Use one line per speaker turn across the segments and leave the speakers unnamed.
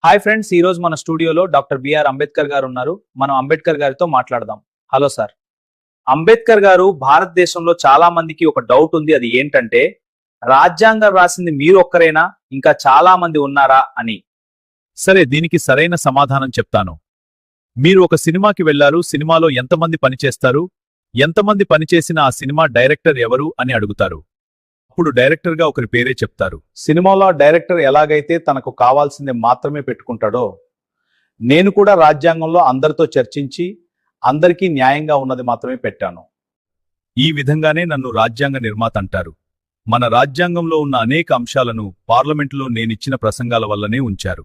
Hi friends, ఈ రోజు మన స్టూడియోలో డాక్టర్ బిఆర్ అంబేద్కర్ గారు ఉన్నారు. మనం అంబేద్కర్ గారితో మాట్లాడదాం. Hello sir. అంబేద్కర్ గారు భారతదేశంలో చాలా మందికి ఒక డౌట్ ఉంది. అది ఏంటంటే రాజ్యాంగం రాసింది మీరు ఒక్కరేనా, ఇంకా చాలా మంది ఉన్నారా అని.
సరే, దీనికి సరైన సమాధానం చెప్తాను. మీరు ఒక సినిమాకి వెళ్లారు, సినిమాలో ఎంతమంది పనిచేస్తారు, ఎంతమంది పనిచేసిన ఆ సినిమా డైరెక్టర్ ఎవరు అని అడుగుతారు. అప్పుడు డైరెక్టర్గా ఒకరి పేరే చెప్తారు.
సినిమాలో డైరెక్టర్ ఎలాగైతే తనకు కావాల్సింది మాత్రమే పెట్టుకుంటాడో, నేను కూడా రాజ్యాంగంలో అందరితో చర్చించి అందరికీ న్యాయంగా ఉన్నది మాత్రమే పెట్టాను.
ఈ విధంగానే నన్ను రాజ్యాంగ నిర్మాత అంటారు. మన రాజ్యాంగంలో ఉన్న అనేక అంశాలను పార్లమెంటులో నేనిచ్చిన ప్రసంగాల వల్లనే ఉంచారు.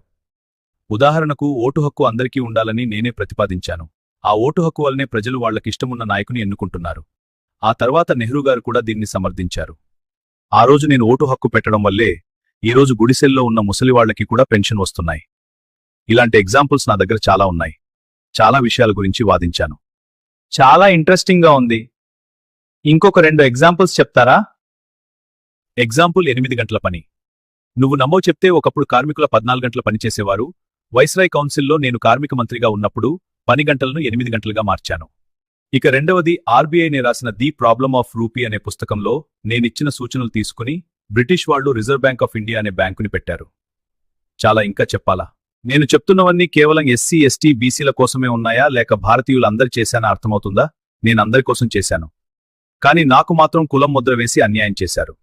ఉదాహరణకు ఓటు హక్కు అందరికీ ఉండాలని నేనే ప్రతిపాదించాను. ఆ ఓటు హక్కు వల్లనే ప్రజలు వాళ్లకిష్టమున్న నాయకుని ఎన్నుకుంటున్నారు. ఆ తర్వాత నెహ్రూ గారు కూడా దీన్ని సమర్థించారు. ఆ రోజు నేను ఓటు హక్కు పెట్టడం వల్లే ఈరోజు గుడిసెల్లో ఉన్న ముసలివాళ్లకి కూడా పెన్షన్ వస్తున్నాయి. ఇలాంటి ఎగ్జాంపుల్స్ నా దగ్గర చాలా ఉన్నాయి. చాలా విషయాల గురించి వాదించాను.
చాలా ఇంట్రెస్టింగ్ గా ఉంది. ఇంకొక 2 ఎగ్జాంపుల్స్ చెప్తారా?
ఎగ్జాంపుల్ 8 గంటల పని. నువ్వు నమ్మో చెప్తే ఒకప్పుడు కార్మికుల 14 గంటల పనిచేసేవారు. వైస్రాయ్ కౌన్సిల్లో నేను కార్మిక మంత్రిగా ఉన్నప్పుడు పని గంటలను 8 గంటలుగా మార్చాను. ఇక రెండవది, ఆర్బీఐనే రాసిన ది ప్రాబ్లమ్ ఆఫ్ రూపీ అనే పుస్తకంలో నేనిచ్చిన సూచనలు తీసుకుని బ్రిటిష్ వాళ్లు రిజర్వ్ బ్యాంక్ ఆఫ్ ఇండియా అనే బ్యాంకుని పెట్టారు. చాలా ఇంకా చెప్పాలా? నేను చెప్తున్నవన్నీ కేవలం ఎస్సీ, ఎస్టీ, బీసీల కోసమే ఉన్నాయా, లేక భారతీయులందరి చేశానా అర్థమవుతుందా? నేనందరి కోసం చేశాను. కానీ నాకు మాత్రం కులం ముద్ర వేసి అన్యాయం చేశారు.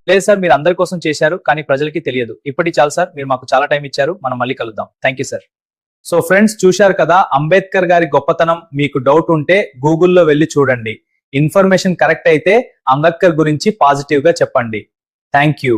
లేదు సార్, మీరు అందరి కోసం చేశారు, కానీ ప్రజలకి తెలియదు. ఇప్పటి చాలు సార్, మీరు మాకు చాలా టైం ఇచ్చారు. మనం మళ్ళీ కలుద్దాం. Thank you sir. So friends, చూశారు కదా, అంబేద్కర్ గారి గొప్పతనం. మీకు డౌట్ ఉంటే గూగుల్లో వెళ్ళి చూడండి. ఇన్ఫర్మేషన్ కరెక్ట్ అయితే అంబేద్కర్ గురించి పాజిటివ్ గా చెప్పండి. Thank you.